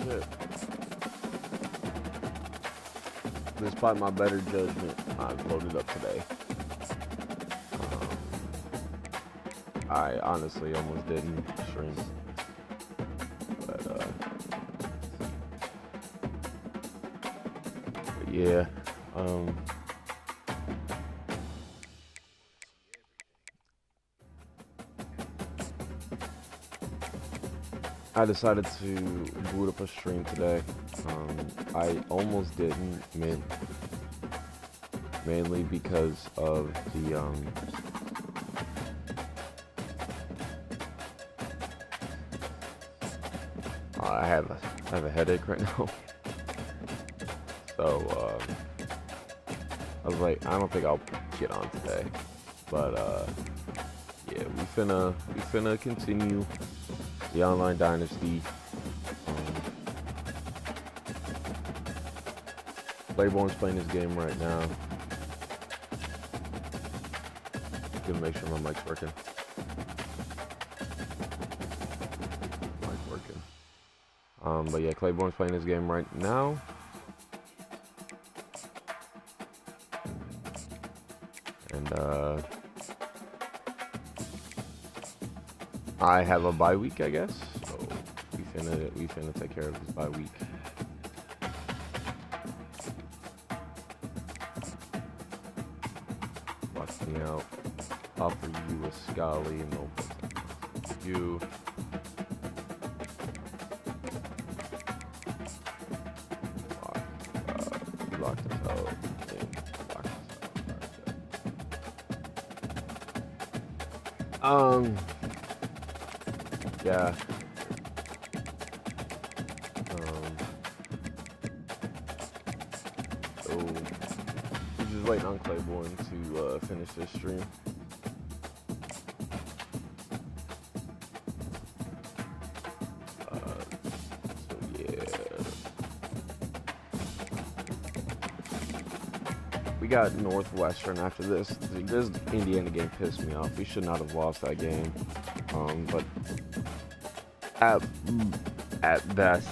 shit. Despite my better judgment, I've loaded up today. I honestly almost didn't stream. But yeah. I decided to boot up a stream today. I almost didn't, mainly because of the I have a headache right now. So I was like, I don't think I'll get on today. But yeah, we finna continue the online dynasty. Claiborne's playing his game right now. Gonna make sure my mic's working. Mic's working. But yeah, Claiborne's playing his game right now. And I have a bye week, I guess. So we finna take care of this bye week. Watch me out. Offer you a Scully and no you. Locked us out. Yeah. So we're just waiting on Claiborne to finish this stream. So yeah. We got Northwestern after this. This Indiana game pissed me off. We should not have lost that game. But at best,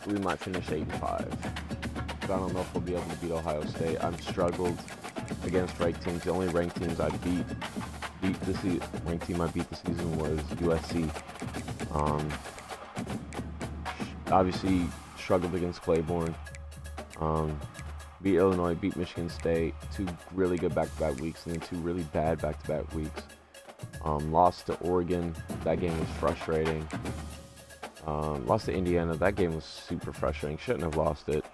we might finish 8-5. I don't know if we'll be able to beat Ohio State. I've struggled against ranked teams. The only ranked teams I beat the ranked team I beat the season was USC. Obviously struggled against Claiborne. Beat Illinois, beat Michigan State. 2 really good back-to-back weeks, and then 2 really bad back-to-back weeks. Lost to Oregon. That game was frustrating. Lost to Indiana. That game was super frustrating. Shouldn't have lost it.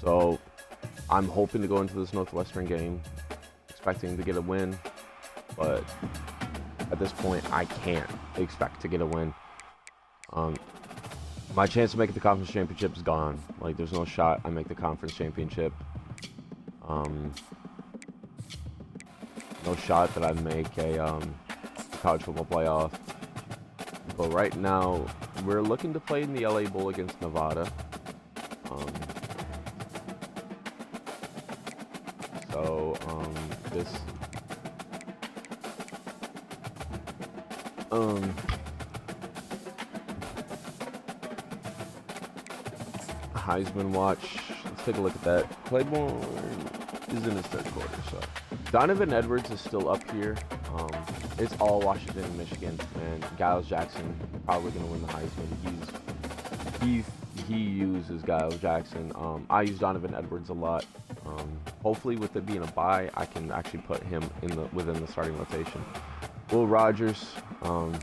So I'm hoping to go into this Northwestern game expecting to get a win. But at this point, I can't expect to get a win. My chance to make it the conference championship is gone. Like, there's no shot I make the conference championship. No shot that I make a college football playoff. But right now, we're looking to play in the LA Bowl against Nevada. This Heisman watch. Let's take a look at that. Claiborne is in his 3rd quarter, so Donovan Edwards is still up here. It's all Washington and Michigan, and Giles Jackson probably gonna win the Heisman. He uses Giles Jackson. I use Donovan Edwards a lot. Hopefully, with it being a bye, I can actually put him within the starting rotation. Will Rogers, and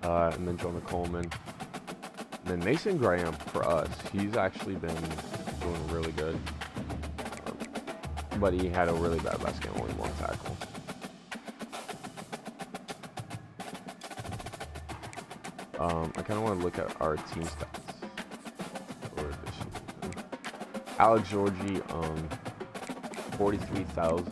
then Jonah Coleman, and then Mason Graham for us. He's actually been doing really good, but he had a really bad last game, only 1 tackle. I kind of want to look at our team stats for this season. Alex Georgie, 43,000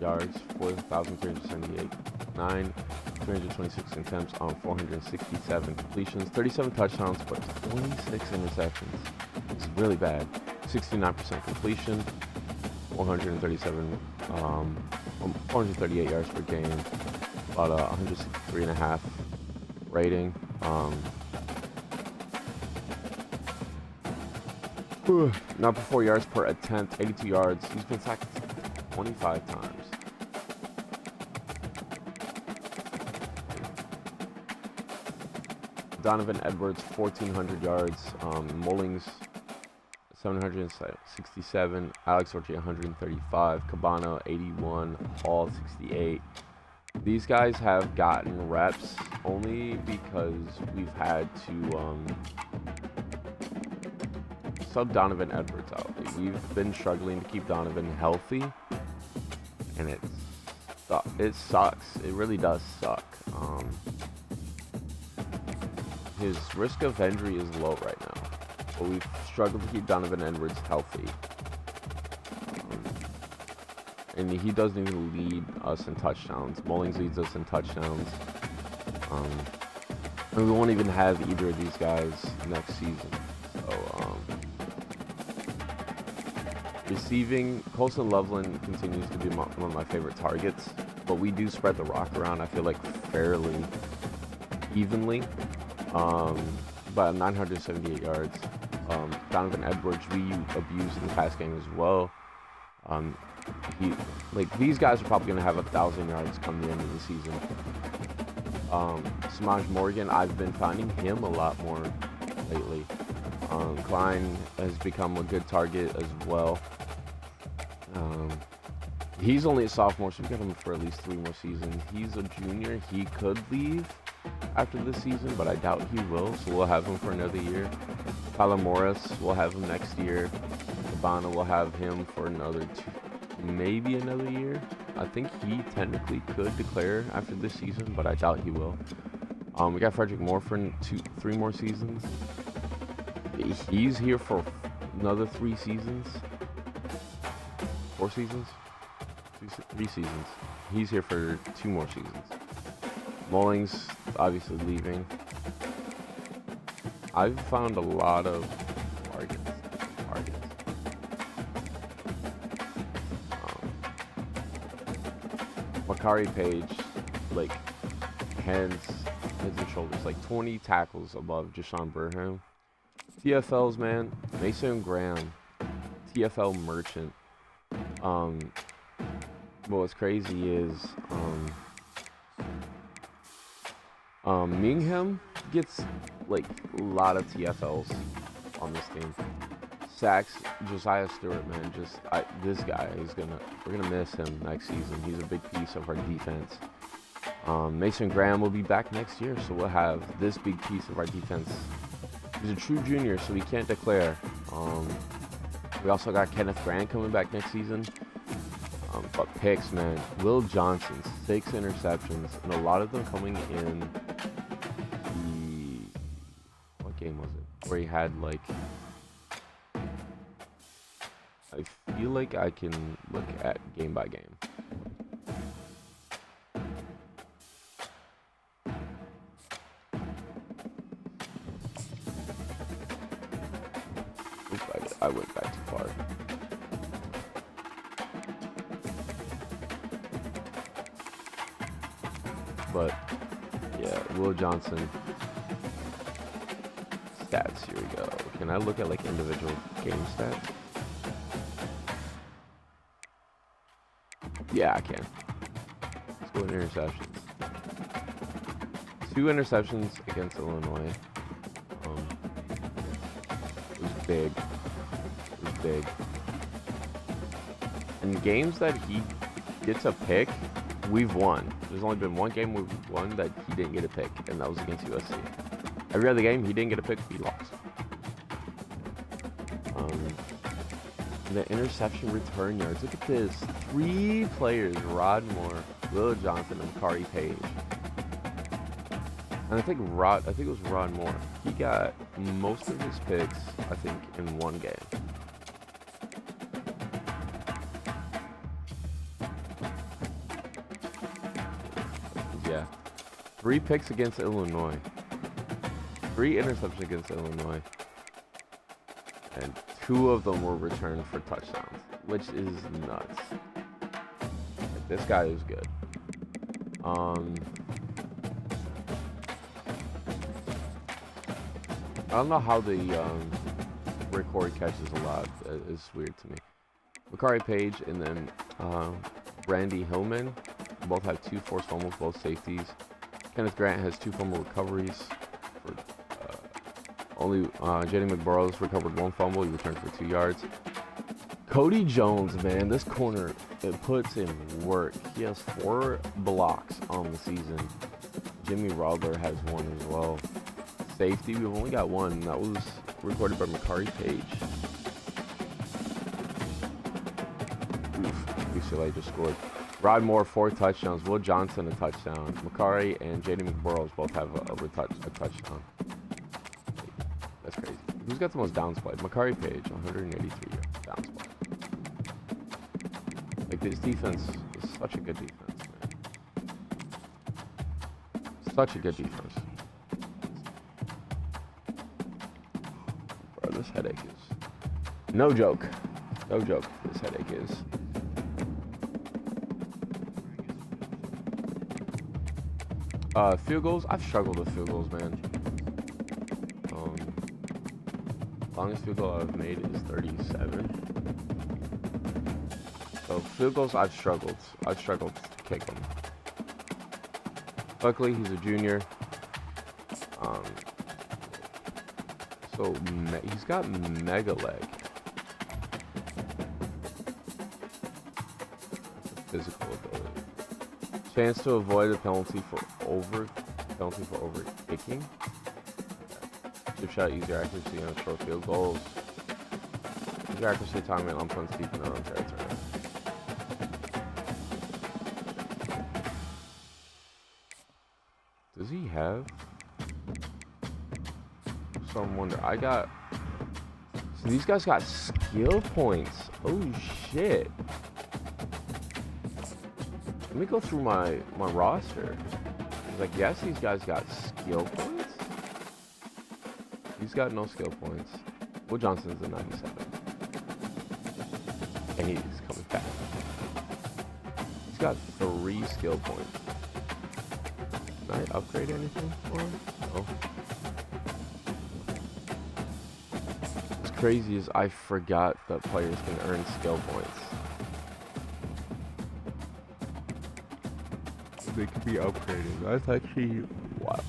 yards, 4,378, 326 attempts on 467 completions, 37 touchdowns, but 26 interceptions. It's really bad. 69% completion, 438 yards per game, about 163.5 rating. Not for 4 yards per attempt, 82 yards. He's been sacked 25 times. Donovan Edwards, 1,400 yards. Mullings, 767. Alex Orchie, 135. Cabano, 81. Hall, 68. These guys have gotten reps only because we've had to sub Donovan Edwards out. We've been struggling to keep Donovan healthy, and it sucks. It really does suck. His risk of injury is low right now, but we've struggled to keep Donovan Edwards healthy. And he doesn't even lead us in touchdowns. Mullings leads us in touchdowns. And we won't even have either of these guys next season. So, receiving, Colson Loveland continues to be one of my favorite targets, but we do spread the rock around, I feel like, fairly evenly. But 978 yards. Donovan Edwards, we abused in the pass game as well. These guys are probably going to have 1,000 yards come the end of the season. Samaj Morgan, I've been finding him a lot more lately. Klein has become a good target as well. He's only a sophomore, so we've got him for at least 3 more seasons. He's a junior. He could leave after this season, but I doubt he will, so we'll have him for another year. Kyler Morris, we'll have him next year. Cabana will have him for maybe another year. I think he technically could declare after this season, but I doubt he will. We got Frederick Moore for 3 more seasons. He's here for another 3 seasons. 4 seasons? 3 seasons. He's here for 2 more seasons. Mullings, obviously leaving. I've found a lot of targets. Makari Page, like, heads and shoulders, like 20 tackles above Jashawn Burham. TFLs, man, Mason Graham, TFL Merchant. What's crazy is, Mingham gets, like, a lot of TFLs on this team. Sacks, Josiah Stewart, man, this guy we're gonna miss him next season. He's a big piece of our defense. Mason Graham will be back next year, so we'll have this big piece of our defense. He's a true junior, so he can't declare. We also got Kenneth Grant coming back next season. But picks, man, Will Johnson, 6 interceptions, and a lot of them coming in what game was it? Where he had, like, I feel like I can look at game by game. Oops, I went back too far. But yeah, Will Johnson stats. Here we go. Can I look at, like, individual game stats? Yeah, I can. Let's go with interceptions. 2 interceptions against Illinois. It was big. In games that he gets a pick, we've won. There's only been 1 game we've won that he didn't get a pick, and that was against USC. Every other game, he didn't get a pick, we lost. The interception return yards. Look at this. 3 players, Rod Moore, Will Johnson, and Makari Page. And I think it was Rod Moore. He got most of his picks, I think, in 1 game. Yeah. 3 picks against Illinois. 3 interceptions against Illinois. And 2 of them were returned for touchdowns, which is nuts. Like, this guy is good. I don't know how the where Corey catches a lot is weird to me. Makari Page and then Randy Hillman both have 2 forced fumbles, both safeties. Kenneth Grant has 2 fumble recoveries. Only J.D. McBurrows recovered 1 fumble. He returned for 2 yards. Cody Jones, man, this corner, it puts in work. He has 4 blocks on the season. Jimmy Rodler has 1 as well. Safety, we've only got 1. That was recorded by Makari Page. UCLA just scored. Rod Moore, 4 touchdowns. Will Johnson, a touchdown. Makari and J.D. McBurrows both have a touchdown. That's crazy. Who's got the most downs played? Makari Page, 183 downs played. Like, this defense is such a good defense, man. Such a good defense. Bro, this headache is... No joke. No joke, this headache is. Field goals? I've struggled with field goals, man. Longest field goal I've made is 37. So field goals, I've struggled. I've struggled to kick them. Luckily, he's a junior. So he's got mega leg. Physical ability. Chance to avoid a penalty for over kicking. Chip shot, easier accuracy on short field goals. Easier accuracy timing on punts deep in their own territory. Does he have? Some wonder. So these guys got skill points. Oh shit. Let me go through my roster. Like, yes, these guys got skill points. He's got no skill points. Will Johnson's a 97. And he's coming back. He's got 3 skill points. Can I upgrade anything for him? No. What's crazy is I forgot that players can earn skill points. They can be upgraded. That's actually wild.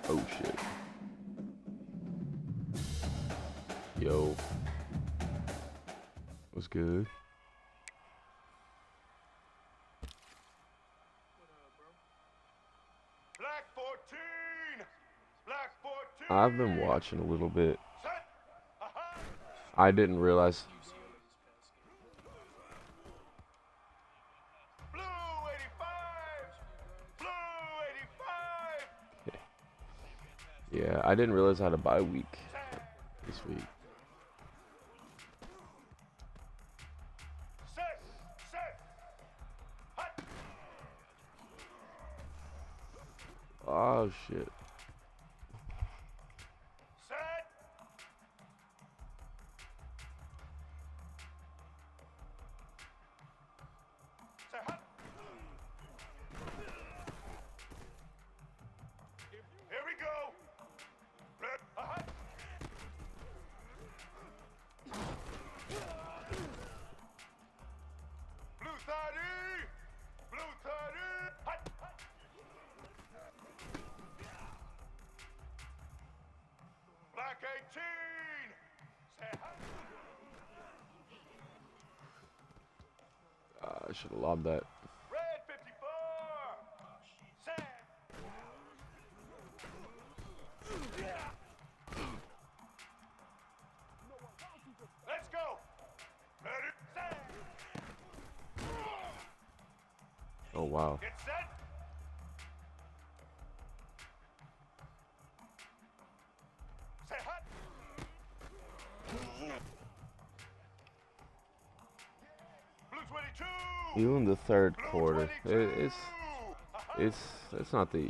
Oh shit. Yo. What's good? Black 14! Black 14! I've been watching a little bit. I didn't realize. Blue 85! Blue 85! Yeah, I didn't realize I had a bye week this week. Oh shit. Set! Set! Here we go! Blue 30! Blue 30! Black 18! Say hi. I should have lobbed that. Red 54! Set! Let's go! Ready? Set! Oh wow. Get set! Say hot! Even the third quarter, it's not the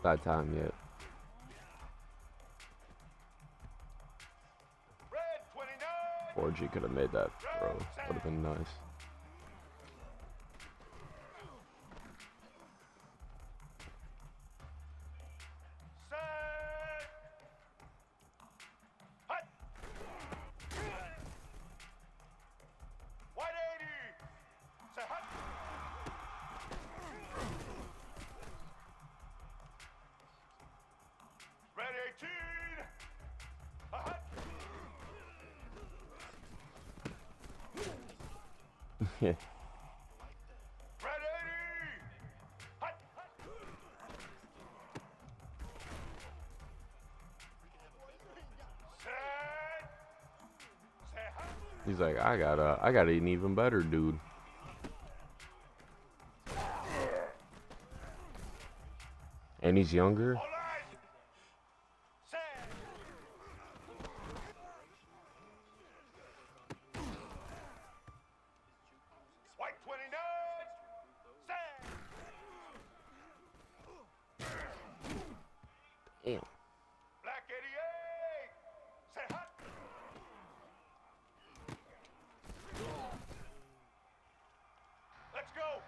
bad time yet. Red 29. 4G could have made that throw. Would have been nice. Set. Hut. White 80. Say hut. Red 18. A hut. Yeah. Red 80. Hut. Set. Say hut. He's like, I got an even better dude. And he's younger. All right. Set. White 29. Set. Damn. Black 88. Say hut. Let's go.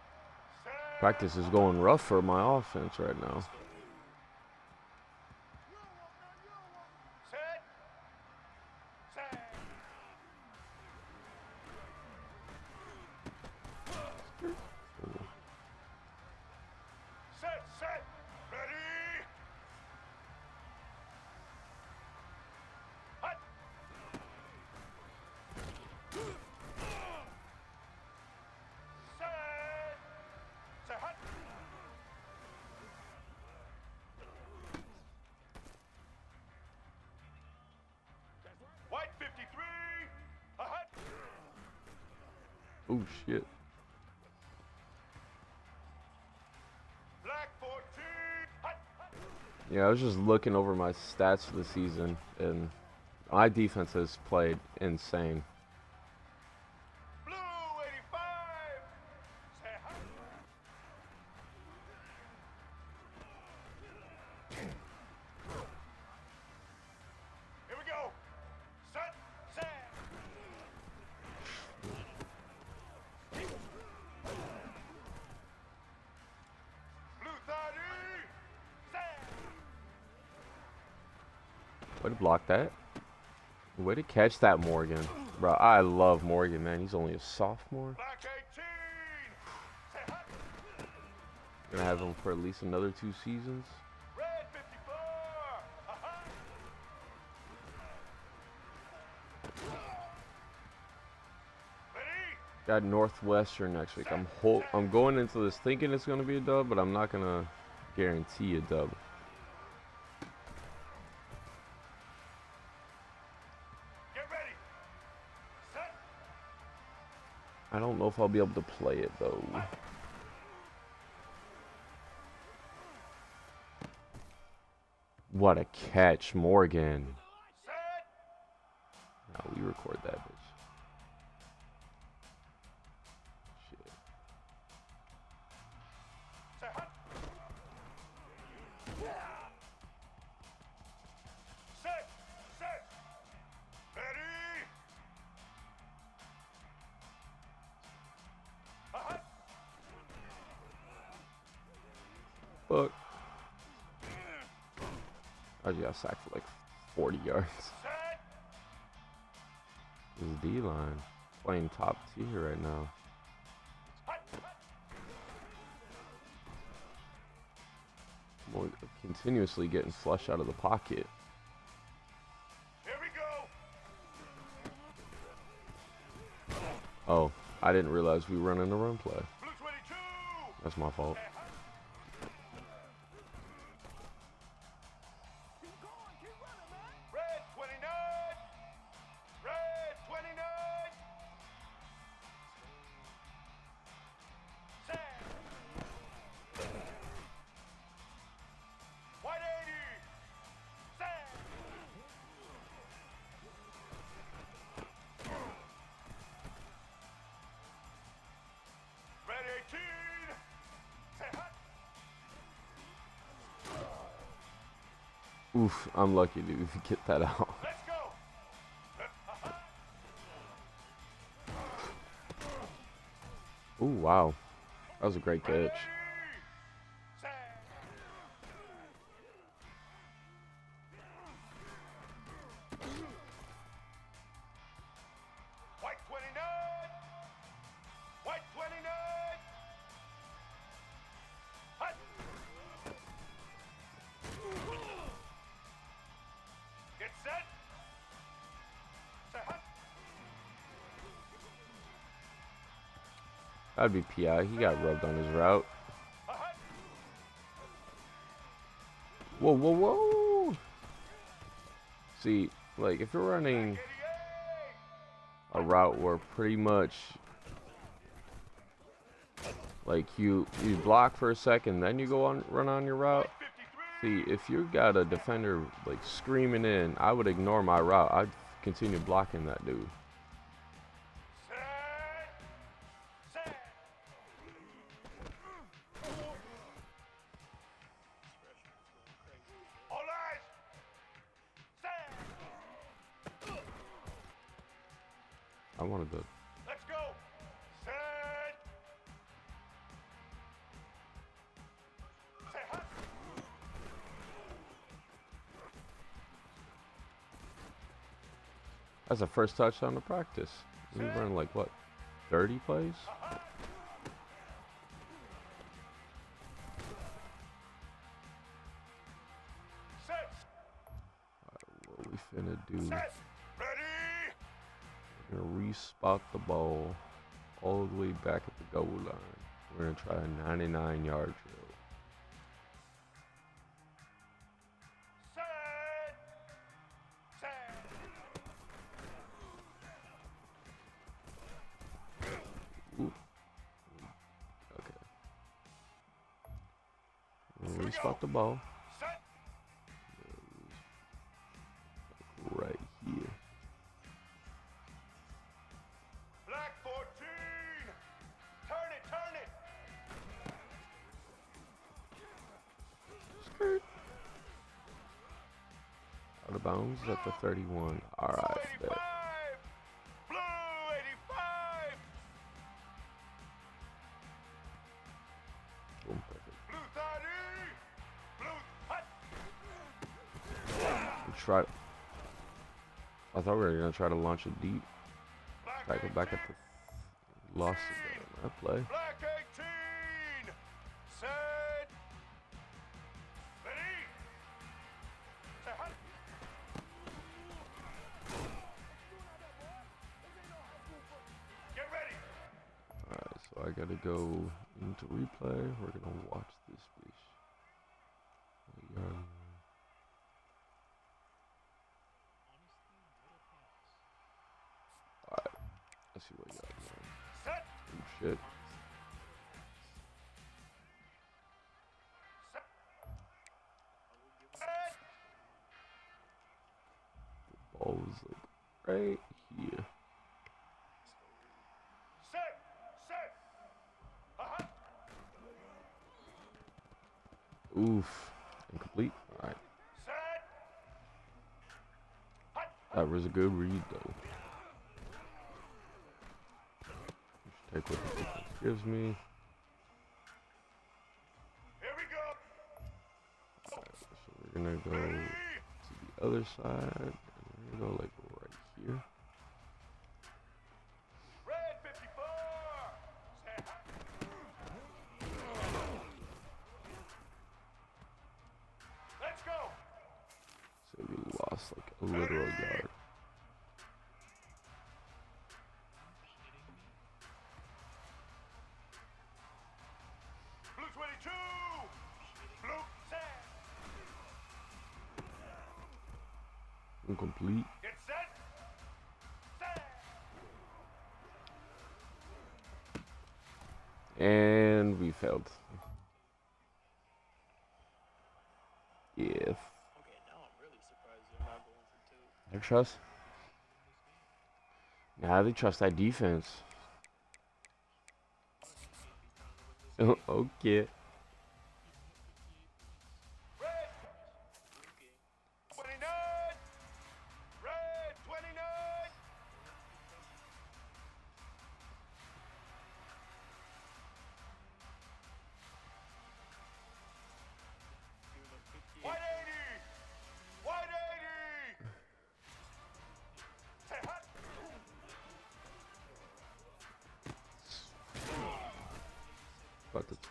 Set. Practice is going rough for my offense right now. Set. Set. Set. Set. Ready. Hut. Set. Say hut. White 53. A hut. Oh shit. Black 14. Hut. Yeah, I was just looking over my stats for the season, and my defense has played insane. Blue 85. Say hut. Here we go. Set. Set. Blue 30. Set. Way to block that. Way to catch that, Morgan. Bro, I love Morgan, man. He's only a sophomore. Black 18. Say hut. Gonna have him for at least another 2 seasons. Red 54. Uh-huh. Ready? Got Northwestern next week. I'm going into this thinking it's gonna be a dub, but I'm not gonna guarantee a dub. Get ready. Set. I don't know if I'll be able to play it though. What a catch, Morgan. Set. Now we record that bitch. Shit. Say hut. Set. Set. Ready. A hut. Fuck. I just got sacked for like 40 yards. Set. This D-line playing top tier right now. Hut. Hut. More continuously getting flushed out of the pocket. Here we go. Oh, I didn't realize we were running a run play. Blue 22. That's my fault. Say hut. Red 29. Red 29. Set. White 80. Set. Oof, I'm lucky to get that out. Let's go. Ooh, wow. That was a great Ready, catch. set. White 29. White 29. Hut. Get set. Say hut. That'd be PI. He got rubbed on his route. A hut. Whoa, whoa, whoa. See, like, if you're running 88. a route where pretty much, like, you block for a second, then you go on, run on your route. 53. See, if you got a defender, like, screaming in, I would ignore my route. I'd continue blocking that dude. Set. Set. All eyes. Set. I wanted to. Let's go. Set. Say hut. That's the first touchdown to practice. We run like what, 30 plays? Set. What we finna do? Set. Ready. We're gonna respot the ball all the way back at the goal line. We're gonna try a 99-yard drill. Set. Set. Ooh. Okay. We're Here gonna we respot go. the ball Set. right here. Black 14. Turn it. Turn it. Skirt. Out of bounds at the 31. All Blue right, 85. bet. Blue 85. Boom, perfect. Blue 30. Blue hut. We tried. I thought we were gonna try to launch it deep. Black Back at 18. the lost it on that play. Black 18. Set. Ready. Say hut. Get ready. Alright, so I gotta go into replay. We're gonna watch this bitch. Alright, let's see what you got, man. Set. Oh shit. Set. Set. The ball was like right here. Set. Set. Uh-huh. Oof. Incomplete. Alright. Set. Hut. That was a good read though. Take what the defense gives me. Here we go. Alright, so we're gonna go Ready. to the other side. And we're gonna go like right here. Red 54. Say hut. Let's go. So we lost like a literal yard. Blue 22. Blue set. Incomplete. Get set. Set. And we failed. Yeah. Okay, now I'm really surprised they're not going for two. They trust. Nah, they trust that defense. Okay. Red.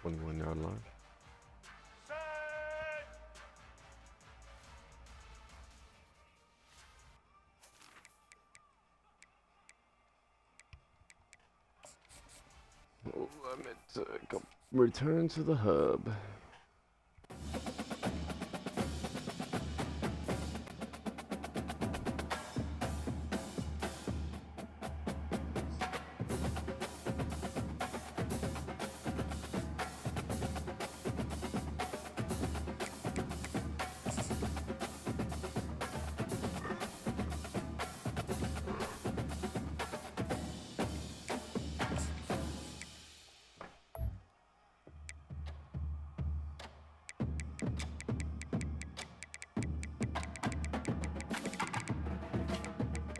21-yard line. Set. Oh, I meant to go return to the hub.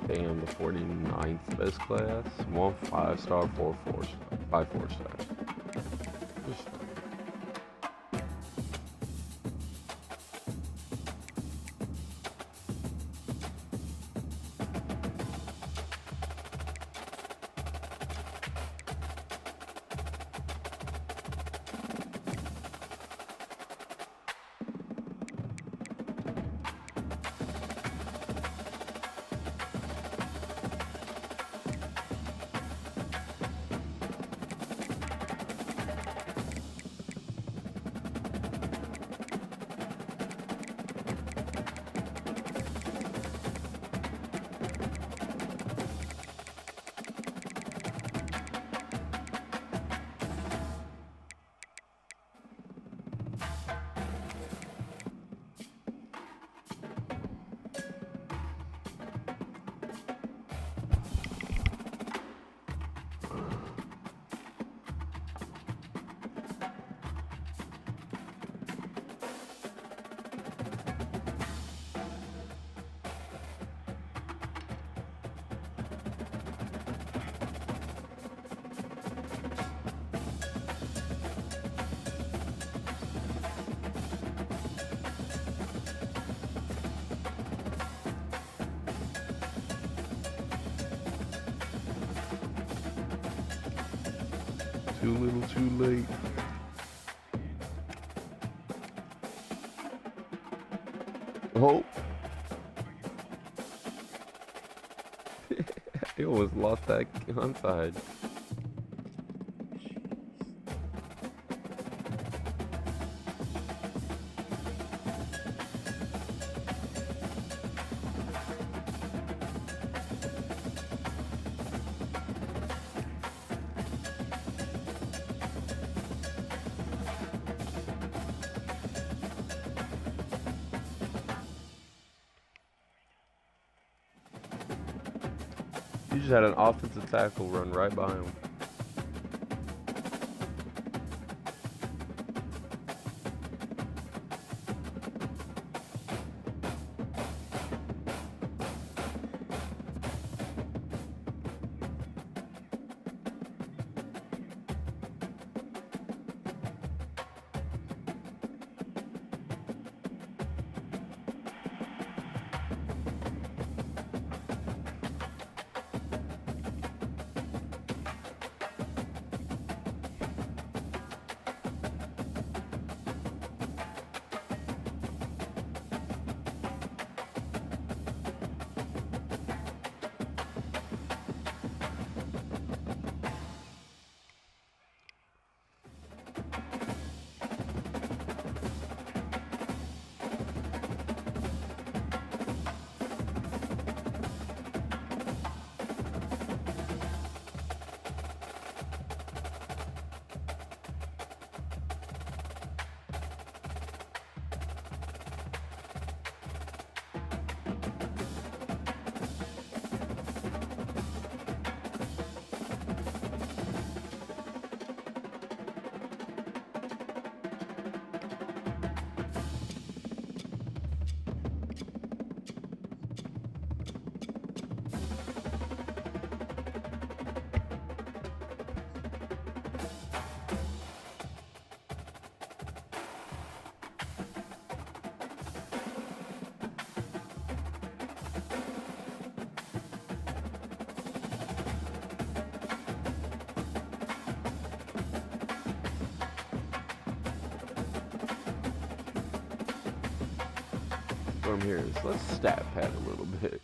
Damn, the 49th best class. 1 5-star, 4 4-star, 5 4-stars. Just too little, too late. Oh. He almost lost that onside. You just had an offensive tackle run right by him. brainstorm here is let's stat pad a little bit.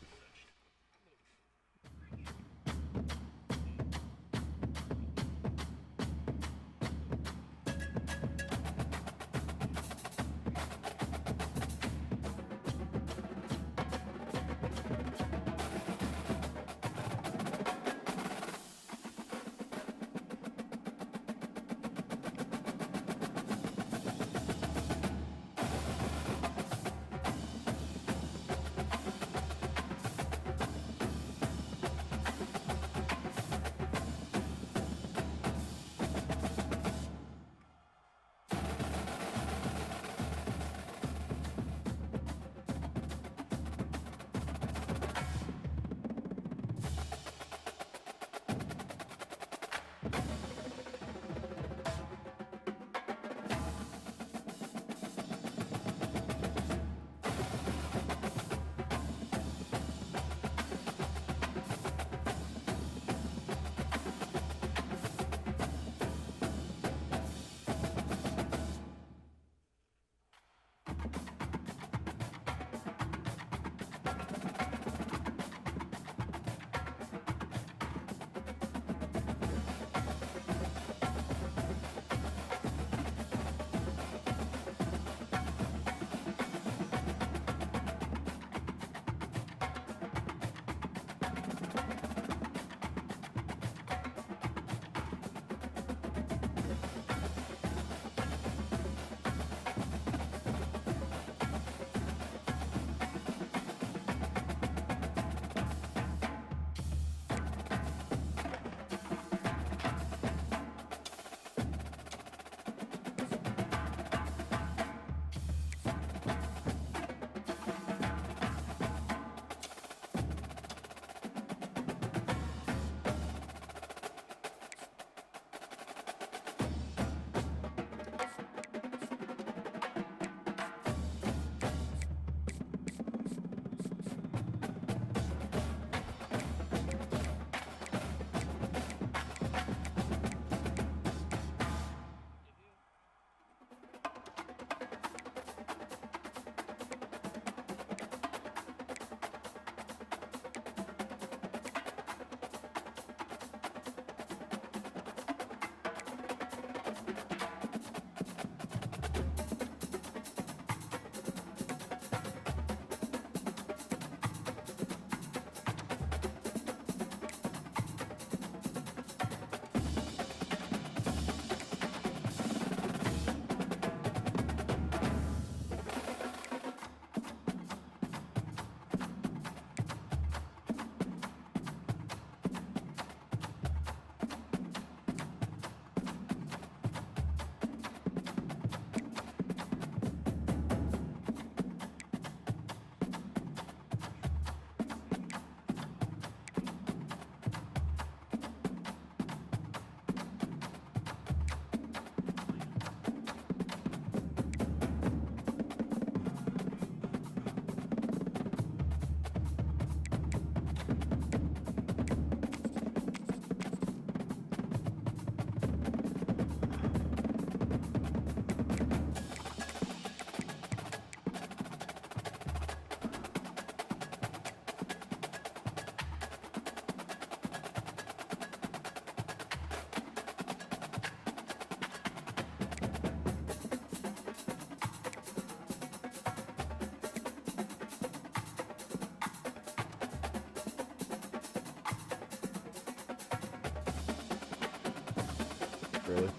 Really?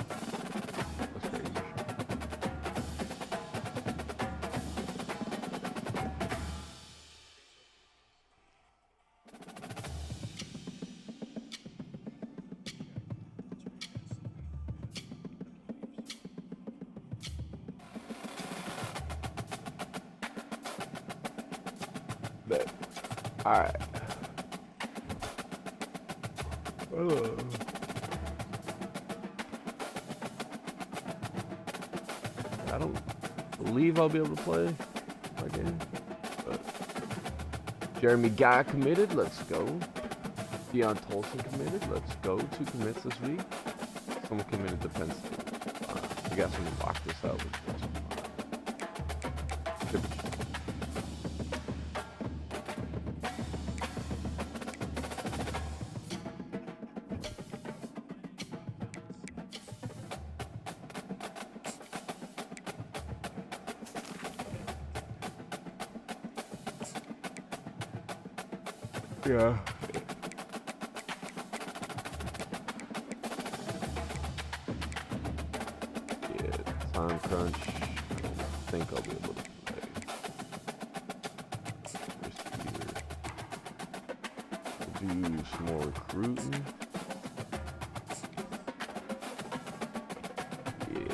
That's crazy. But, alright. I don't believe I'll be able to play again. But Jeremy Guy committed. Let's go. Deion Tolson committed. Let's go. 2 commits this week. Someone committed defense. We got someone lock this out. Yeah. Yeah, time crunch. I don't think I'll be able to play. Just here. Do some more recruiting. Yeah.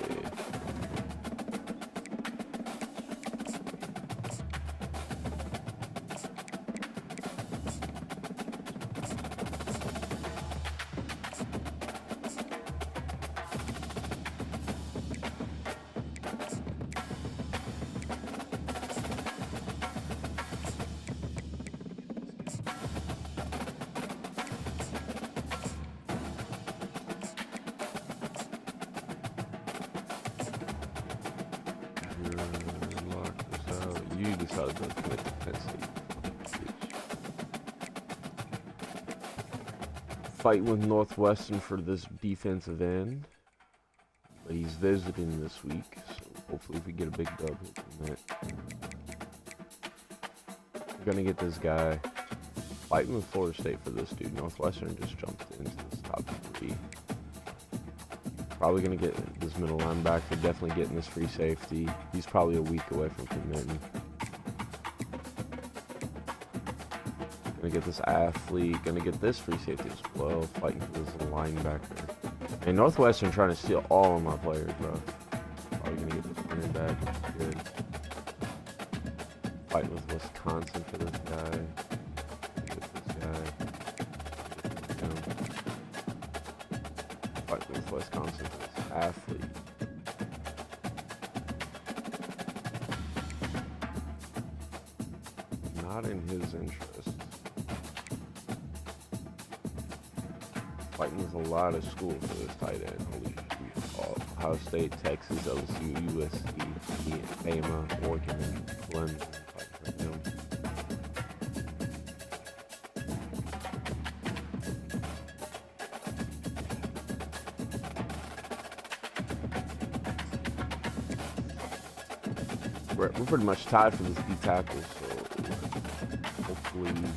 Lock this out. You decided to commit to Penn State. Fighting with Northwestern for this defensive end. But he's visiting this week, so hopefully we get a big dub from that. I'm gonna get this guy. Fighting with Florida State for this dude. Northwestern just jumped into this top 3. Probably going to get this middle linebacker, definitely getting this free safety. He's probably a week away from committing. Going to get this athlete, going to get this free safety as well, fighting for this linebacker. And Northwestern trying to steal all of my players, bro. Probably going to get this running back, which is good. Fighting with Wisconsin for this guy. Get this guy. With Wisconsin athlete. Not in his interest. Fighting with a lot of schools for this tight end. Holy shoot. Ohio State, Texas, LSU, USC, Bama, Oregon, and Clemson. Fighting for him. We're pretty much tied for this D tackle, so hopefully we can,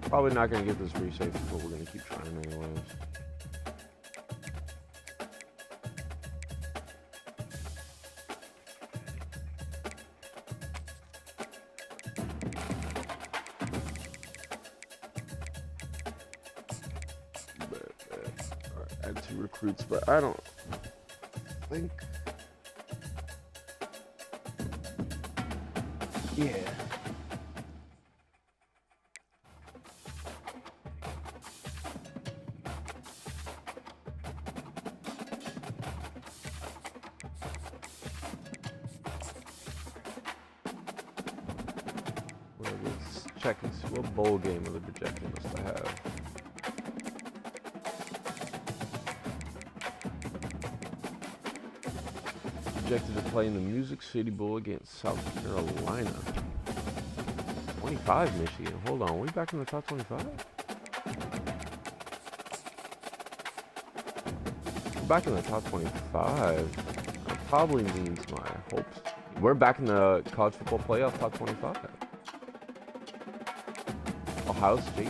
probably not going to get this free safety, but we're going to keep trying anyways. Alright, add 2 recruits, but I don't think. Yeah. Well, let's check and see what bowl game of the projecting list I have. Projected to play in the Music City Bowl against South Carolina. 25 Michigan. Hold on, we back in the top 25? We're back in the top 25. That probably means my hopes. We're back in the college football playoff top 25. Ohio State.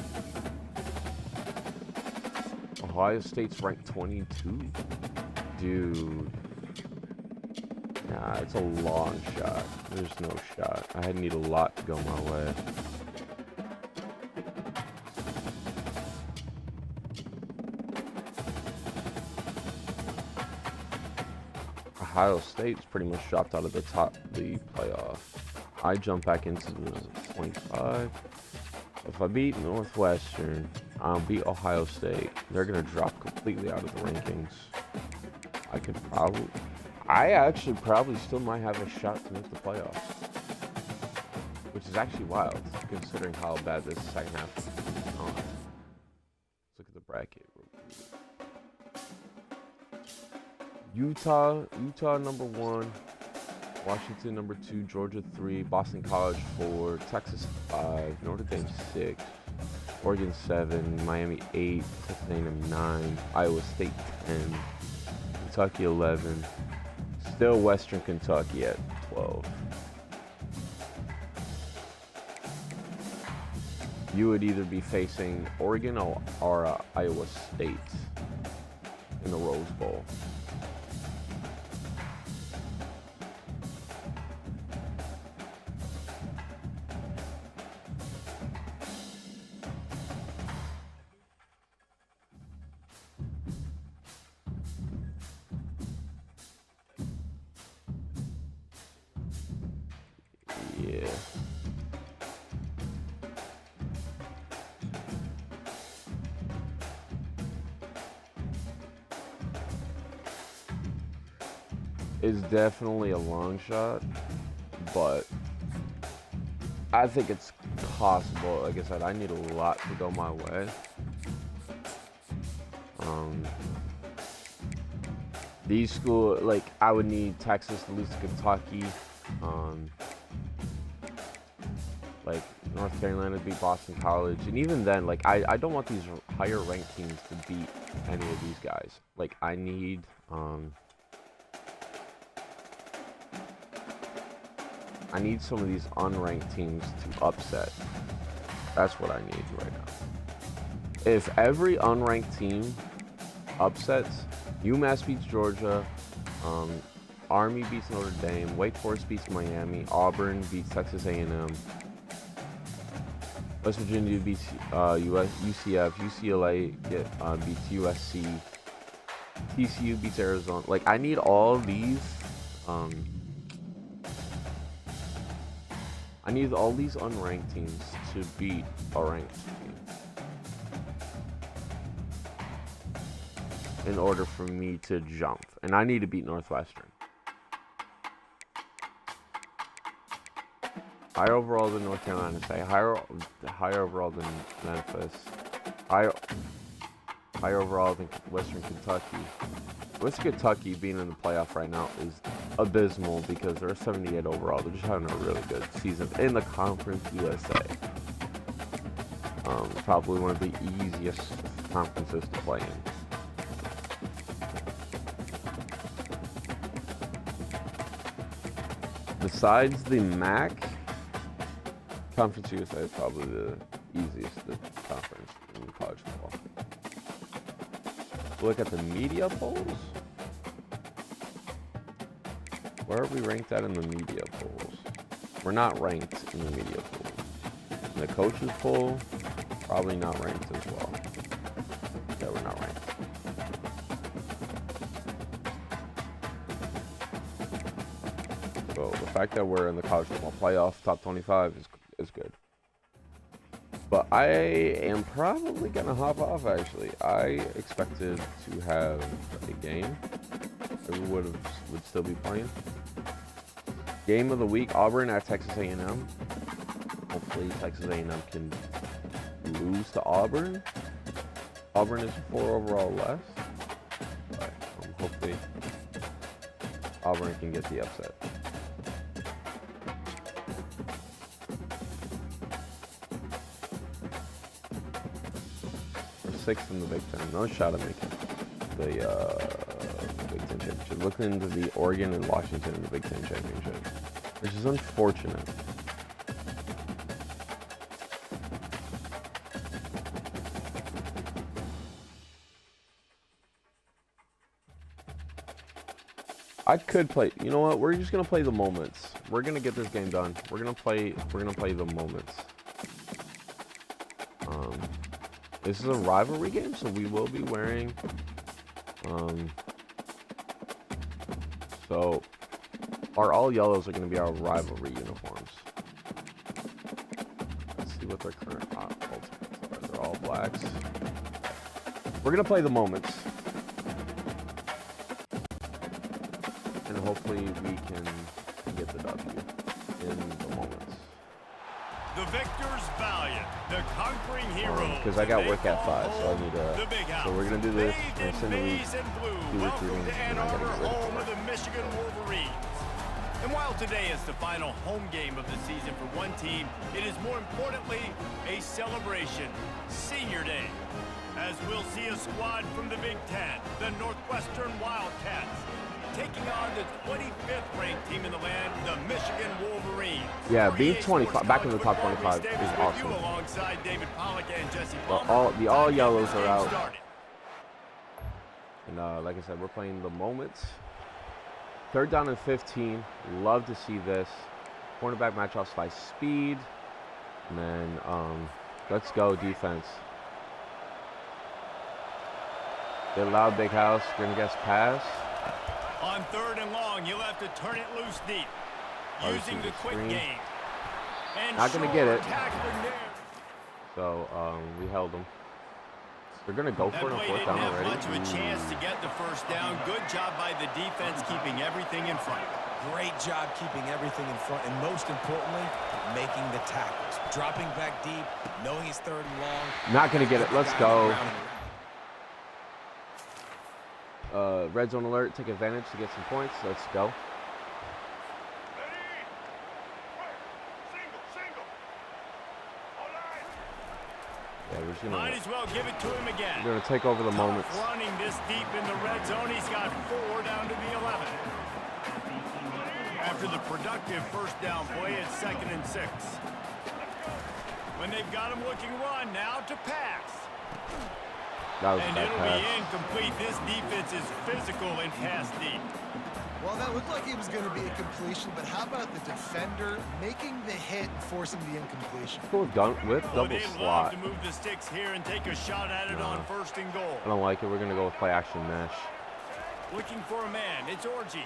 Ohio State's ranked 22. Dude. Nah, it's a long shot. There's no shot. I need a lot to go my way. Ohio State's pretty much dropped out of the playoff. I jump back into the 25. If I beat Northwestern, I'll beat Ohio State. They're gonna drop completely out of the rankings. I actually probably still might have a shot to make the playoffs, which is actually wild considering how bad this second half is on. Let's look at the bracket. Utah number 1, Washington number 2, Georgia 3, Boston College 4, Texas 5, Notre Dame 6, Oregon 7, Miami 8, Texas A&M 9, Iowa State 10, Kentucky 11. Still Western Kentucky at 12. you would either be facing Oregon or Iowa State in the Rose Bowl. Yeah. It's definitely a long shot, but I think it's possible. Like I said, I need a lot to go my way. These schools, like, I would need Texas to lose to Kentucky. Like, North Carolina to beat Boston College. And even then, like, I don't want these higher ranked teams to beat any of these guys. Like, I need, I need some of these unranked teams to upset. That's what I need right now. If every unranked team upsets, UMass beats Georgia, Army beats Notre Dame, Wake Forest beats Miami, Auburn beats Texas A&M, West Virginia beats UCF, UCLA beats USC, TCU beats Arizona. Like, I need all these. I need all these unranked teams to beat a ranked team in order for me to jump. And I need to beat Northwestern. Higher overall than North Carolina State. Higher overall than Memphis. Higher overall than Western Kentucky. Western Kentucky being in the playoff right now is abysmal because they're 78 overall. They're just having a really good season in the Conference USA. Probably one of the easiest conferences to play in. Besides the MAC, Conference USA is probably the easiest conference in college football. Look at the media polls. Where are we ranked at in the media polls? We're not ranked in the media polls. In the coaches poll, probably not ranked as well. Yeah, we're not ranked. So the fact that we're in the college football playoff top 25 is good. But I am probably gonna hop off. Actually, I expected to have a game. We would still be playing. Game of the week: Auburn at Texas A&M. Hopefully, Texas A&M can lose to Auburn. Auburn is 4 overall less, but hopefully Auburn can get the upset. We're 6th in the Big Ten. No shot at making the Big Ten championship. Looking into the Oregon and Washington in the Big Ten championship, which is unfortunate. I could play. You know what? We're just gonna play the moments. We're gonna get this game done. We're gonna play the moments. This is a rivalry game, so we will be wearing. So our all yellows are gonna be our rivalry uniforms. Let's see what their current ultimates are. They're all blacks. We're gonna play the moments. And hopefully we can get the W in the moments. The victors valiant, the conquering heroes. Because I got work at 5, so I need to. So we're gonna do this. We're gonna send the week. Do recruiting, and I gotta get ready home for of the Michigan Wolverines. And while today is the final home game of the season for one team, it is more importantly a celebration, Senior Day, as we'll see a squad from the Big Ten, the Northwestern Wildcats, taking on the 25th ranked team in the land, the Michigan Wolverines. Yeah, being 25, back in the top 25 is awesome. Alongside David Pollack and Jesse But Palmer. the all yellows are out. Started. And like I said, we're playing the Moments. 3rd down and 15. Love to see this. Cornerback matchups by speed. And then let's go defense. They allowed Big House. Gonna guess pass. On 3rd and long, you'll have to turn it loose deep. Using the quick game. And not gonna get it. There. So we held them. They're gonna go for it on 4th down already. Much of a chance to get the 1st down. Good job by the defense keeping everything in front. Great job keeping everything in front, and most importantly, making the tackles. Dropping back deep, knowing he's 3rd and long. Not gonna get it. Let's go. Red zone alert. Take advantage to get some points. Let's go. Yeah, we're just Might as well give it to him again. We're gonna take over the Moments. Running this deep in the red zone, he's got 4 down to the 11. After the productive 1st down play, it's 2nd and 6. When they've got him looking run, now to pass. That was and a bad it'll pass. be incomplete. This defense is physical and pass deep. Well, that looked like it was going to be a completion, but how about the defender making the hit and forcing the incompletion? Go with double They slot. love to move the sticks here and take a shot at it on 1st and goal. I don't like it. We're gonna go with play action mesh. Looking for a man. It's Orji.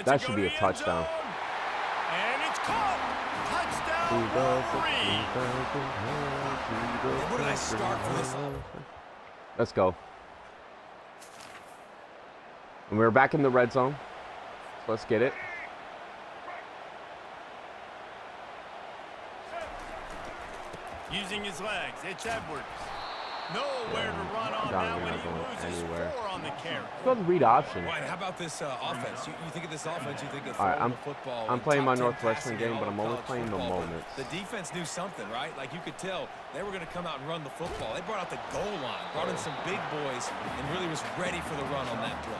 That should be a touchdown. And it's caught. Touchdown. What did I start for this? Let's go. And we're back in the red zone. So let's get it. Using his legs. It's Edwards. Nowhere to run on that when he loses 4 on the carry. Go to the read option. Right, how about this offense? You think of this offense, you think of All right, throwing the football. I'm playing my top 10 Northwestern passing game, but I'm all only college playing the football, but Moments. The defense knew something, right? Like you could tell they were going to come out and run the football. They brought out the goal line, brought in some big boys, and really was ready for the run on that play.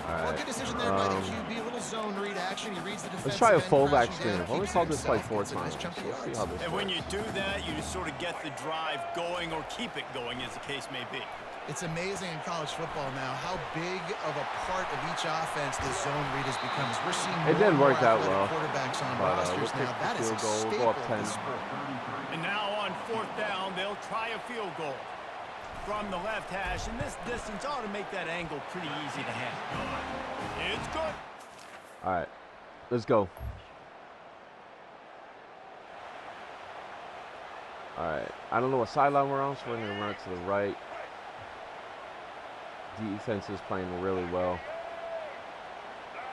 All Well, right. good decision there by the QB. A little zone read action. He reads the defense. Let's try a fullback screen. I've only called this play 4 times. So let's see how this And when works. you do that, you just sort of get the drive going or keep it going, as the case may be. It's amazing in college football now how big of a part of each offense the zone read has become. We're seeing It didn't more work that athletic well. quarterbacks on But, rosters we'll now. kick That the is a field goal. We'll staple go up of 10. the sport. And now on 4th down, they'll try a field goal from the left hash, and this distance ought to make that angle pretty easy to handle. It's good. All right. Let's go. All right. I don't know what sideline we're on, so we're going to run it to the right. Defense is playing really well.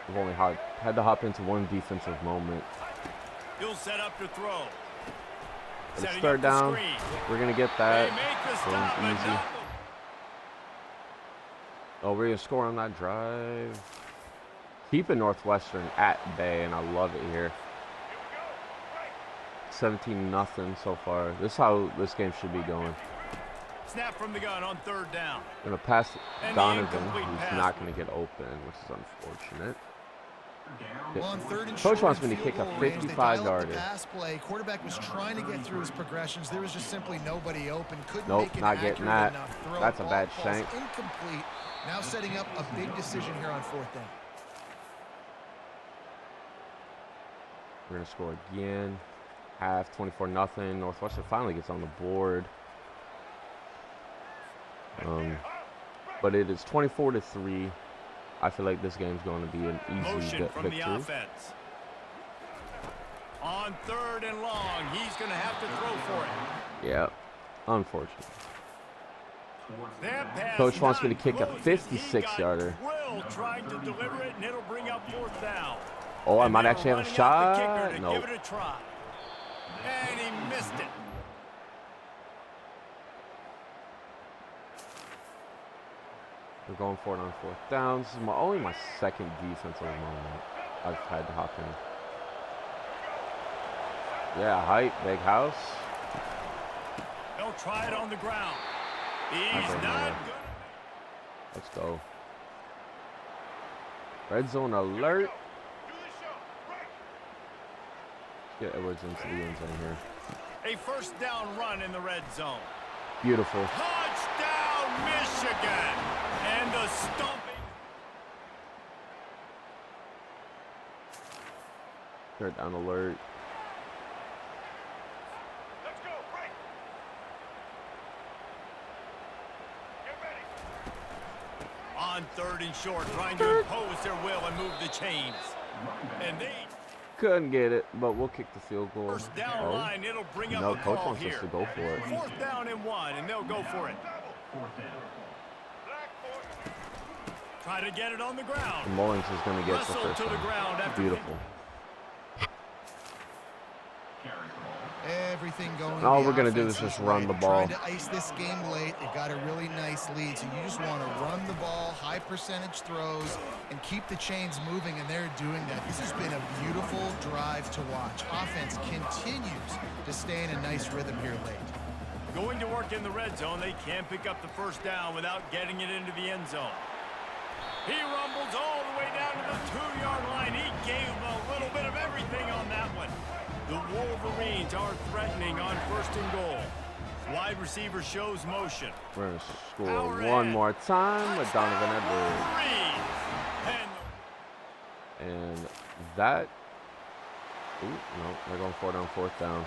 We've only had to hop into one defensive moment. He'll set up to throw. It's Setting 3rd up the down. screen. We're going to get They that. make the Boom, stop, but easy. no. Oh, we're going to score on that drive. Keeping Northwestern at bay, and I love it here. 17-0 so far. This is how this game should be going. Snap from the gun on 3rd down. Going to pass And the Donovan, incomplete who's pass. not going to get open, which is unfortunate. Well, on 3rd and Coach short wants and me to field kick a goal range, they dialed up the 55-yarder. pass play. Quarterback was trying to get through his progressions. There was just simply nobody open. Couldn't Nope, make an not getting accurate that. enough throw. That's a Ball bad falls shank. Incomplete. Now setting up a big decision here on 4th down. We're going to score again. Half, 24-0. Northwestern finally gets on the board. But it is 24-3. I feel like this game's going to be an easy Motion from victory. the offense. On 3rd and long, he's going to have to throw for it. Yeah, unfortunate. That pass Coach wants me to not kick a close. 56-yarder. He got drilled trying to deliver it, and it'll bring up 4th down. Oh, I And might they were actually have a running out the kicker shot. to No. Give it a try. And he missed it. We're going for it on 4th down. This is only my 2nd defensive moment I've had to hop in. Yeah, height, big house. They'll try it on the ground. He's Okay, not no. good. Let's go. Red zone alert. Let's get Edwards into the end zone here. A first down run in the red zone. Beautiful. Touchdown, Michigan. And the stomping. Third down alert. Let's go, break. Get ready. On third and short, trying to impose their will and move the chains. And they Couldn't get it, but we'll kick the field goal. first down line, it'll bring up No, a coach call wants us here. to go for it. Fourth down and 1, and they'll go for it. Try to get it on the ground. And Mullins is going to get the Wrestled first to the down. ground after Beautiful. Everything going. All the we're gonna do is offense's just run way. the They're ball. Trying to ice this game late. They got a really nice lead, so you just want to run the ball, high percentage throws, and keep the chains moving. And they're doing that. This has been a beautiful drive to watch. Offense continues to stay in a nice rhythm here late. Going to work in the red zone, they can't pick up the first down without getting it into the end zone. He rumbles all the way down to the 2-yard line. He gave a little bit of everything on that one. The Wolverines are threatening on first and goal. Wide receiver shows motion. We're going to score one more time with Donovan Edwards. And that... Ooh, no, they're going for it on fourth down.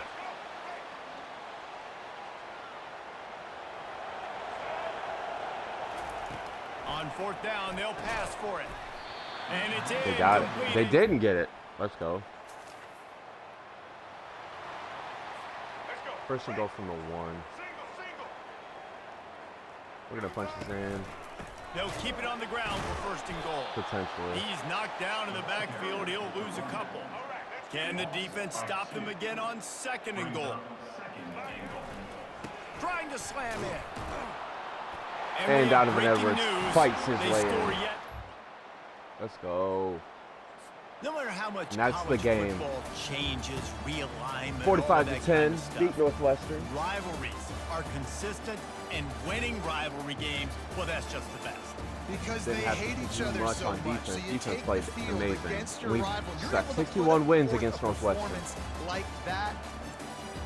On fourth down, they'll pass for it. And it's in. They got it. They didn't get it. Let's go. First and goal from the 1. We're going to punch this in. They'll keep it on the ground for first and goal. Potentially. He's knocked down in the backfield. He'll lose a couple. Can the defense stop them again on second and goal? Trying to slam in. And we have Donovan breaking Edwards news. fights his They way score in. yet. Let's go. No matter how much And that's the college game. football changes, realignment, 45 all to that 10. kind of stuff, Beat Northwestern. rivalries are consistent, and winning rivalry games, well, that's just the best. Because Didn't they have hate to each do other much so on much. defense. So you Defense take played the field amazing. against your We rival. You're got able to 61 put wins forth against a Northwestern. performance like that.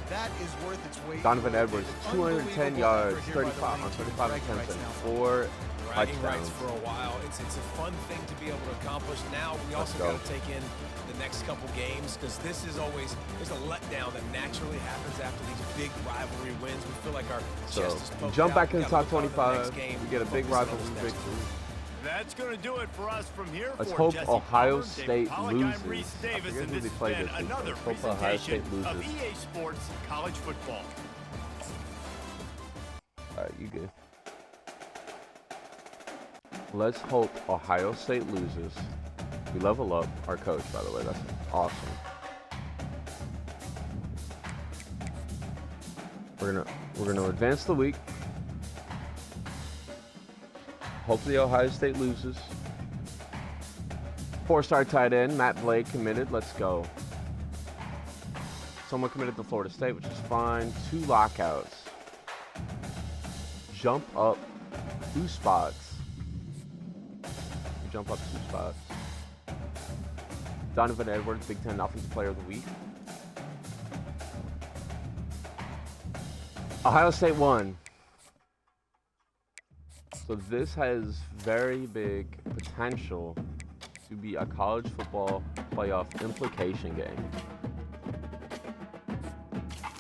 That is worth its weight. Donovan in gold. Edwards, It's 210 unbelievable yards, effort here by the 35 on winning team. 35 Bragging attempts, rights and now. 4 Bragging rights touchdowns. for a while. It's a fun thing to be able to accomplish. Now we also go. got to take in the next couple games because this is always there's a letdown that naturally happens after these big rivalry wins. We feel like our So, chest is poked jump out. back We in the gotta top look on to the 25. next game, We get a big focus on rivalry those next victory. That's going to do it for us from here. Let's for hope Jesse Ohio Palmer, State David Pollack, I'm loses. Reese I Davis, forget and who this they has play been this week. another Let's hope Ohio State presentation of loses. EA Sports College Football. All right, you good. Let's hope Ohio State loses. We level up our coach, by the way. That's awesome. We're gonna advance the week. Hopefully Ohio State loses. 4-star tight end Matt Blake committed. Let's go. Someone committed to Florida State, which is fine. 2 lockouts. Jump up 2 spots. Jump up 2 spots. Donovan Edwards, Big Ten Offensive Player of the Week. Ohio State won. So this has very big potential to be a college football playoff implication game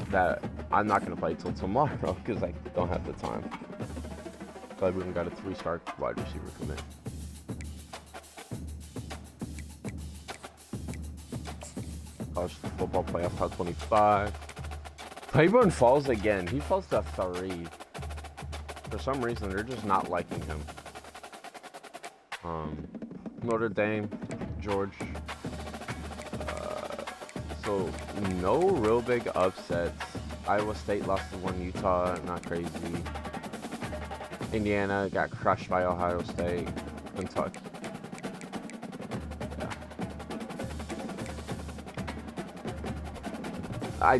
that I'm not going to play till tomorrow because I don't have the time. So I've even got a 3-star wide receiver commit. College football playoff top 25. Claiborne falls again. He falls to 3. For some reason, they're just not liking him. Notre Dame, George. So no real big upsets. Iowa State lost to 1 Utah, not crazy. Indiana got crushed by Ohio State. Kentucky. Yeah. I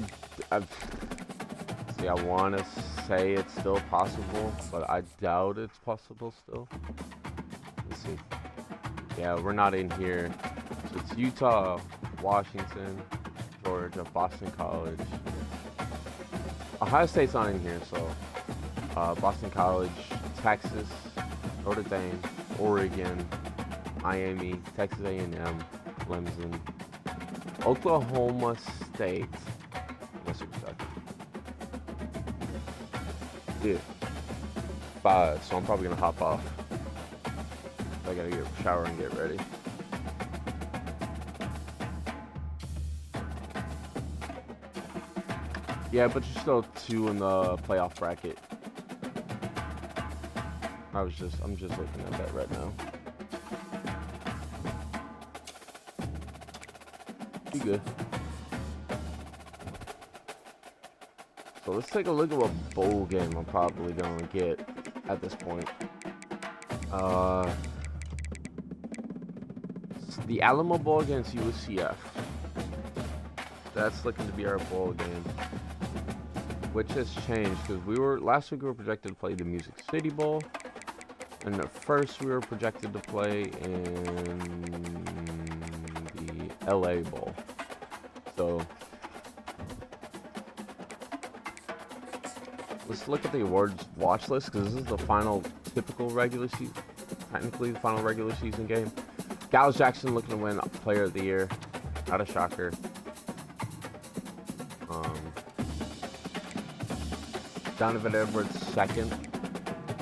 want to say it's still possible, but I doubt it's possible still. Let's see. Yeah, we're not in here. So it's Utah, Washington, Georgia, Boston College. Ohio State's not in here, so Boston College, Texas, Notre Dame, Oregon, Miami, Texas A&M, Clemson, Oklahoma State, Western Kentucky. Yeah, 5. So I'm probably gonna hop off. I gotta get a shower and get ready. Yeah, but you're still 2 in the playoff bracket. I'm just looking at that right now. You good? So let's take a look at what bowl game I'm probably gonna get at this point. The Alamo Bowl against UCF. That's looking to be our bowl game, which has changed because last week we were projected to play the Music City Bowl, and at first we were projected to play in the LA Bowl. So let's look at the awards watch list because this is the final technically the final regular season game. Dallas Jackson looking to win Player of the Year. Not a shocker. Donovan Edwards, 2nd.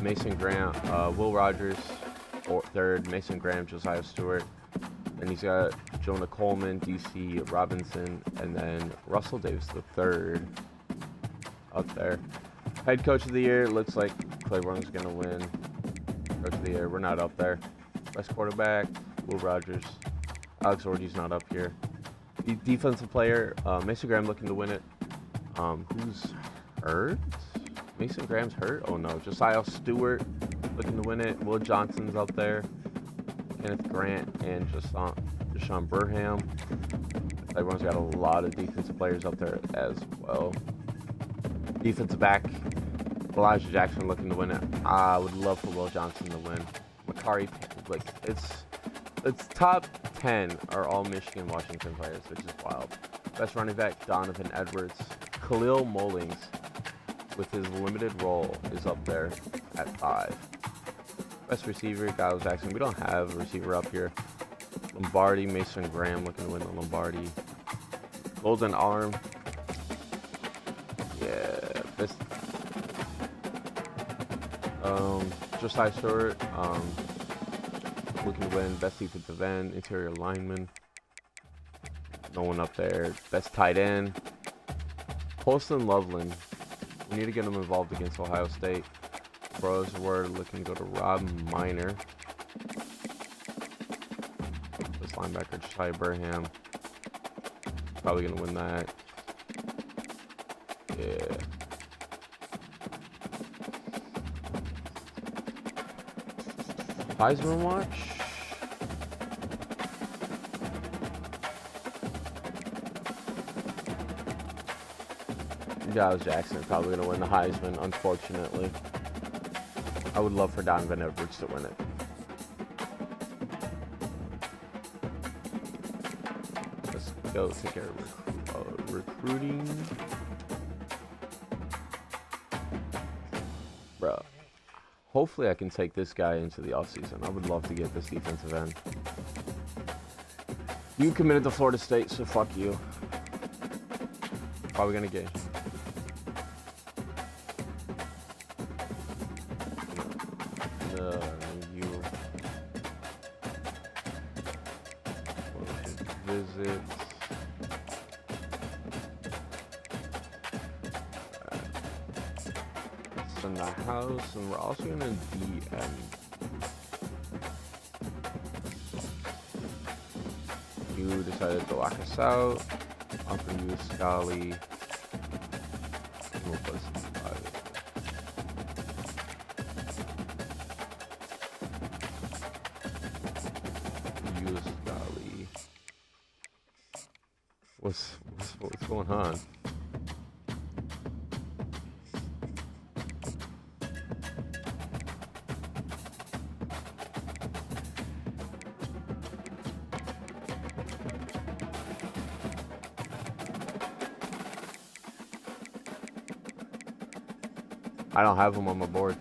Mason Graham, Will Rogers, 3rd. Mason Graham, Josiah Stewart. And he's got Jonah Coleman, DC Robinson, and then Russell Davis, the 3rd, up there. Head Coach of the Year, looks like Claiborne's going to win. Coach of the Year, we're not up there. Best quarterback, Will Rogers. Alex Orji's not up here. Defensive player, Mason Graham looking to win it. Who's hurt? Mason Graham's hurt? Oh no. Josiah Stewart looking to win it. Will Johnson's up there. Kenneth Grant and Deshaun Burham. Everyone's got a lot of defensive players up there as well. Defensive back, Elijah Jackson looking to win it. I would love for Will Johnson to win. Makari, like, it's top 10 are all Michigan Washington players, which is wild. Best running back, Donovan Edwards. Khalil Mullings, with his limited role, is up there at 5. Best receiver, Dallas Jackson. We don't have a receiver up here. Lombardi, Mason Graham looking to win the Lombardi. Golden Arm. Yeah, best. Josiah Stewart, looking to win best defensive end, interior lineman. No one up there. Best tight end. Colston Loveland. We need to get him involved against Ohio State. Bros were looking to go to Rob Minor. This linebacker, Josiah Burham. Probably going to win that. Yeah. Heisman watch. Dallas Jackson probably going to win the Heisman, unfortunately. I would love for Donovan Edwards to win it. Let's go take care of recruiting. Bro, hopefully I can take this guy into the offseason. I would love to get this defensive end. You committed to Florida State, so fuck you. Probably going to get him. Visit. It's in the house, and we're also going to DM. You decided to lock us out. Offer you a Scally. We'll put some private. Use Scally. What's going on? I don't have him on my board.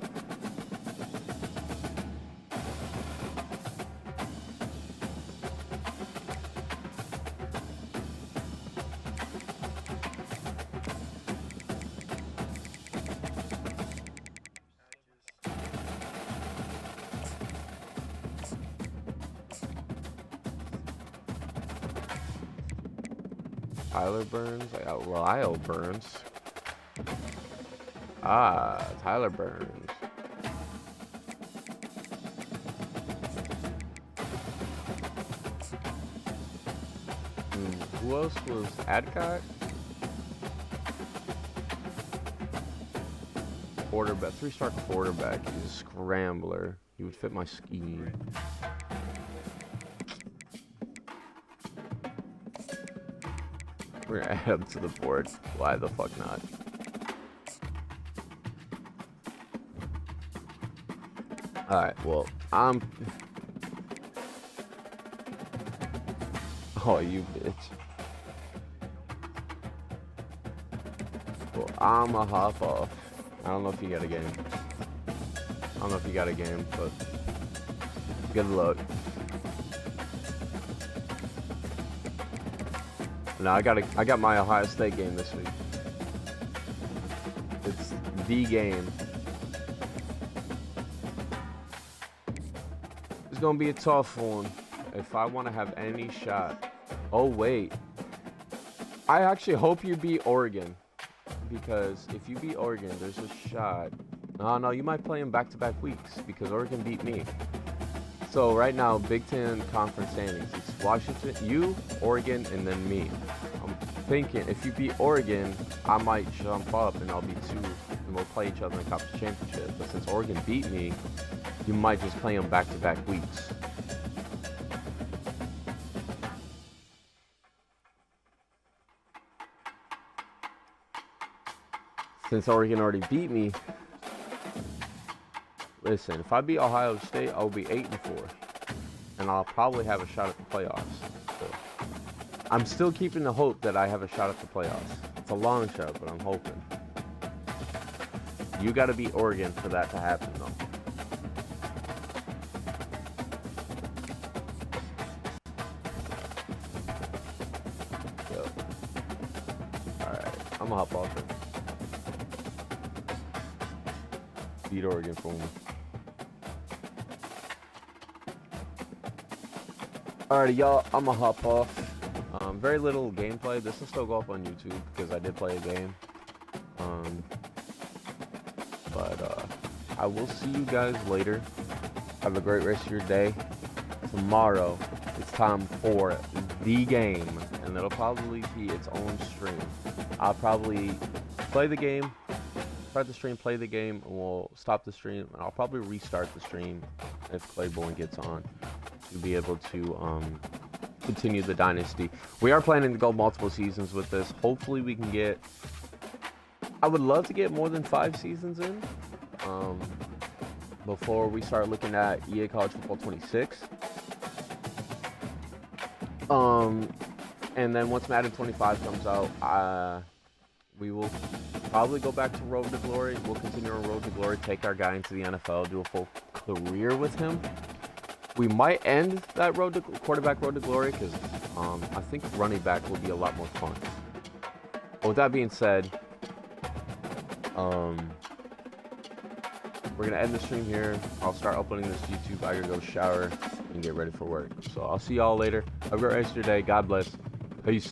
Tyler Burns. I got Lyle Burns. Ah, Tyler Burns. Who else was Adcock? Quarterback, 3-star quarterback. He's a scrambler. He would fit my scheme. We're gonna add him to the board. Why the fuck not? Alright, well, Oh, you bitch. Well, I'm a hop off. I don't know if you got a game. I don't know if you got a game, but good luck. No, I got my Ohio State game this week. It's the game. It's gonna be a tough one if I want to have any shot. Oh wait, I actually hope you beat Oregon, because if you beat Oregon, there's a shot. No, you might play them back-to-back weeks because Oregon beat me. So right now, Big Ten conference standings, it's Washington, you, Oregon, and then me. I'm thinking if you beat Oregon, I might jump up and I'll be 2, and we'll play each other in the conference championship. But since Oregon beat me, you might just play them back-to-back weeks. Since Oregon already beat me, listen, if I beat Ohio State, I'll be 8-4. And I'll probably have a shot at the playoffs. So I'm still keeping the hope that I have a shot at the playoffs. It's a long shot, but I'm hoping. You got to beat Oregon for that to happen, though. Alright, I'm going to hop off it. Beat Oregon for me. Alrighty, y'all, I'm gonna hop off. Very little gameplay. This will still go up on YouTube because I did play a game. But I will see you guys later. Have a great rest of your day. Tomorrow, it's time for the game, and it'll probably be its own stream. I'll probably play the game, start the stream, play the game, and we'll stop the stream, and I'll probably restart the stream if Claiborne gets on to be able to continue the dynasty. We are planning to go multiple seasons with this. Hopefully we can get, I would love to get more than 5 seasons in before we start looking at EA College Football 26. And then once Madden 25 comes out, we will probably go back to Road to Glory. We'll continue our Road to Glory, take our guy into the NFL, do a full career with him. We might end that quarterback road to glory because I think running back will be a lot more fun. But with that being said, we're going to end the stream here. I'll start uploading this to YouTube. I gotta go shower and get ready for work. So I'll see y'all later. Have a great rest of your day. God bless. Peace.